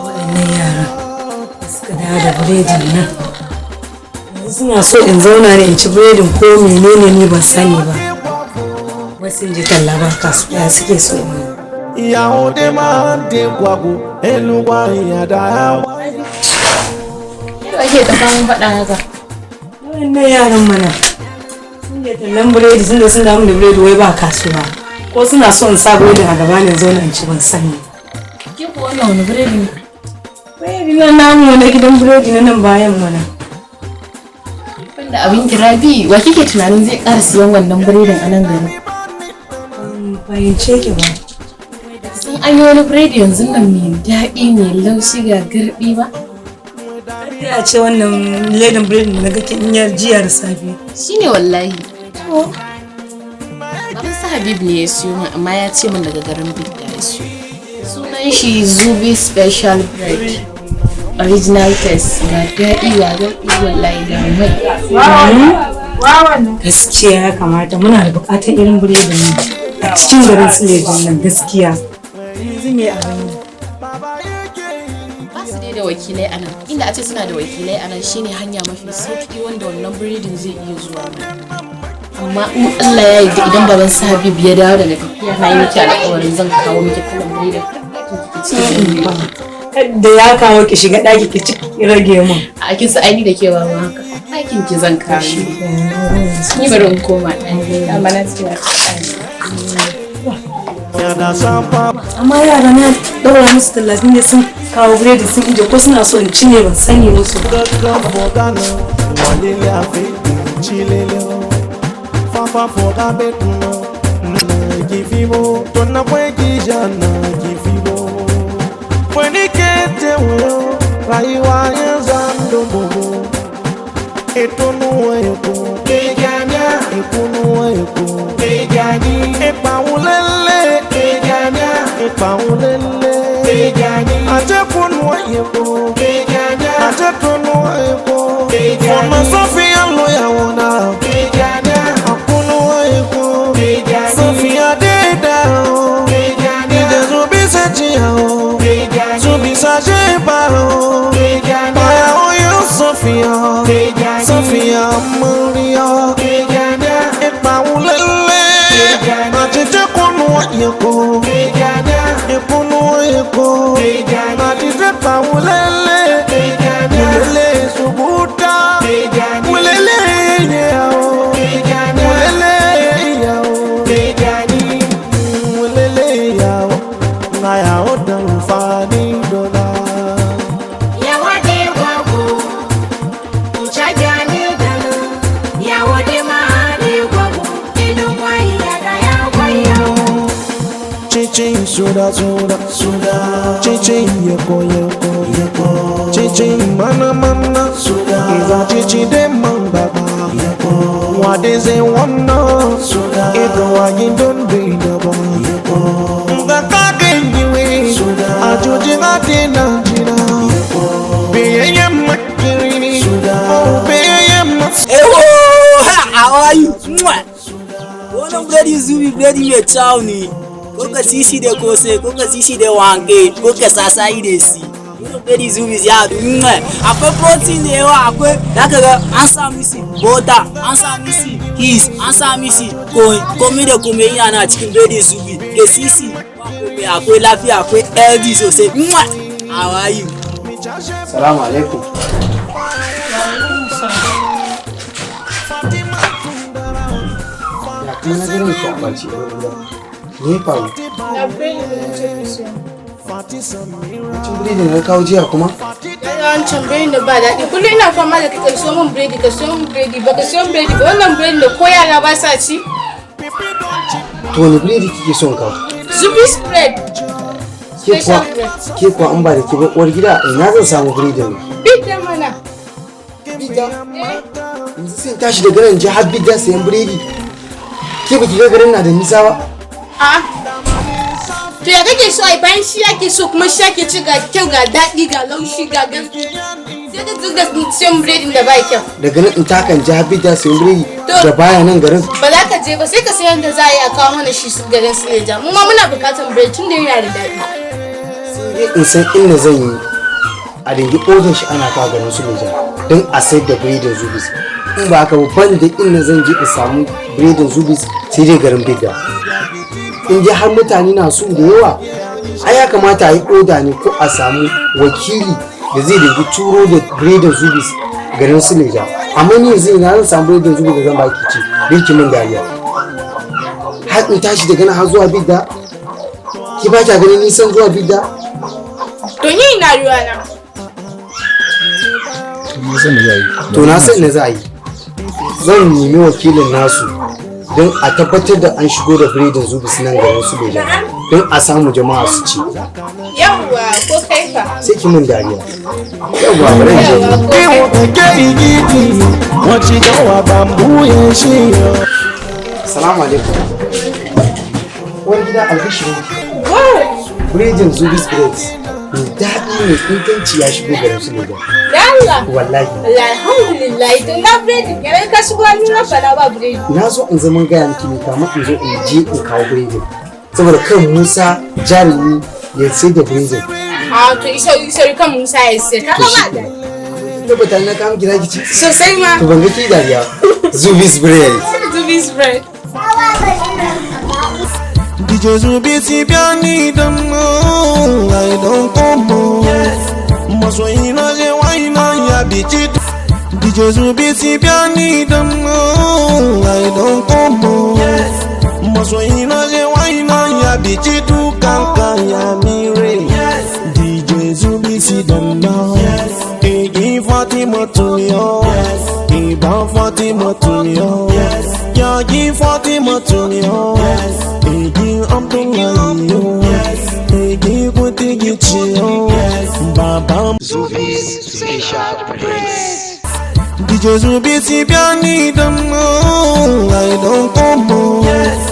Waɗannan yara suka dawo da biredin nan. Suna so in zauna ne in ci biredin ko menene ne ban sani ba. Wasu in ji talla ba kasuwa suke so in yi. Ìyàwó dé máa ń dé kwago, eluwa ìyàdá yawa. Yau ake ta kamun faɗa haka. Waɗannan yaran mana sun je tallan biredi sun damu da biredi wai ba kasuwa. Ko suna so in sa biredin a gaba ne zauna in ci ban sani. Ke ko wannan wani biredi ne? Biredi na namu na gidan biredi na nan bayan mana. Banda abin kirabi, wa kike tunanin zai ƙara siyan wannan biredin a nan gari? Fahimce ki ba. Sun an yi wani biredi yanzu nan mai daɗi mai laushi ga garɗi ba? Ya ce wannan ledan biredin da na ga kinyar jiya da safe. Shi ne wallahi. Baban sa Habib ne ya siyo min amma ya ce min daga garin Bidda ya siyo. Sunan shi Zubes Special Bread. Original taste ga daɗi wallahi da mai. Gaskiya ya kamata muna da buƙatar irin biredin nan a cikin garin Suleja nan gaskiya. Yanzu me abin yi? Ba su dai da wakilai a nan. Inda a ce suna da wakilai a nan shine hanya mafi sauƙi wanda wannan biredin zai iya zuwa mana. Amma in Allah ya yarda idan baban sa Habib ya dawo daga tafiya na yi miki alƙawarin zan kawo miki kalan biredin. Da ya kawo ki shiga ɗaki ki ci ki rage mun. A kin sa aini da kewa ma haka. Ɗakin ki zan kawo. Ni bari in koma ɗan. Amma na tsaya. Amma yara na daura musu talatin ne sun kawo biredi sun ije ko suna so in ci ne ban sani musu. Sofia Maria, Paulele, Matite Kono Yoko, Epono Yoko, Matite Paulele, Mulele Subuta, Mulele Yao, Mulele Yao, Mulele Yao, Naya Odan Fani Dola. Chichin suda suda suda, chichin yoko yoko yoko, chichin mana mana suda, iza chichin de manga yoko, what is it wanna suda, ito wagin don be daba yoko, nga kagen yiwe suda, ajuji ngati na jina yoko, beye makirini suda, beye mas. Ewo ha, how are you? Wannan biredi Zubi biredi mai kyau ne. Ko ka ci shi da kose, ko ka ci shi da wanke, ko ka sasayi da si. Wannan biredi Zubi ya haɗu. Akwai protein da yawa, akwai zaka ga an sa misi butter, an sa misi cheese, an sa misi komai da komai yana cikin biredi Zubi. Ke sisi akwai lafiya, akwai healthy sosai. How are you? Assalamu alaikum. Kuma na gidan ki abaci ne faru. Na biredi da ce so. Cin biredi na kawo jiya kuma? Yawancin biredi da ba daɗi. Kullum ina fama da ka siyo min biredi, ka siyo min biredi, ba ka siyo min biredi ba. Wannan biredi da ko yara ba sa ci. To wani biredi kike son kawo? Zubes bread. Ke kuwa an ba da ke ba uwar gida ina zan samu biredin nan? Bidda mana. Bidda? Yanzu sai tashi daga nan je har bidda sayan biredi. Ke baki ga garin na da nisa ba? A. To ya kake so ai bayan shi yake so kuma shi yake ci ga kyau ga daɗi ga laushi ga garki. Sai ka dinga siyan biredin da ba kyau. Daga nan in takan je har bidda sayan biredi da baya nan garin. Ba za ka je ba sai ka sayan da za a yi a kawo mana shi su garin Suleja. Mu ma muna bukatar bread tun da yana da daɗi. Sai dai in san inda zan yi a dingi odin shi ana kawo garin Suleja don a sayar da biredin Zubes. In ba haka ban da inda zan je in samu biredin Zubes sai dai garin Bidda. In dai har mutane na so da yawa ai ya kamata a yi oda ne ko a samu wakili da zai dingi turo da biredin Zubes garin Suleja. Amma ni yanzu ina zan samu biredin Zubes da zan baki ci dinki min dariya. Har in tashi daga nan har zuwa Bidda, ki ba ta ganin nisan zuwa Bidda? To ni ina ruwa na. To na san ne za a yi. Zan nemi wakilin nasu don a tabbatar da an shigo da biredin Zubes nan garin Suleja don a samu jama'a su ci. Yawwa ko kai fa. Sai ki min dariya. Yawwa bari in je. Salamu alaikum. Wani gida albishirin. Biredin Zubes bread. Mai daɗi mai inganci ya shigo garin Suleja. Yalla. Wallahi. Alhamdulillah. To na bread kenan ka shigo ni na fara ba bread. Na zo in zaman gaya miki ne kamar in zo in je in kawo biredin. Saboda kan Musa jarumi ya sai da biredin. To isa kan Musa ya sai. Ka ba da. Tabbata na kawo gida ki ci. Sosai ma. To ban ga ki dariya. Zubes bread. Zubes bread. DJ Zubes piani damo, I don't come. Masoyi na je waina ya bici. DJ Zubes piani damo, I don't come. Masoyi na je waina ya bici tu kanka ya mire. DJ Zubes damo, egi Fatima to yo, iba Fatima to yo, ya gi Fatima to yo. Zubes Special Praise. DJ Zubes piani damo, I don't come.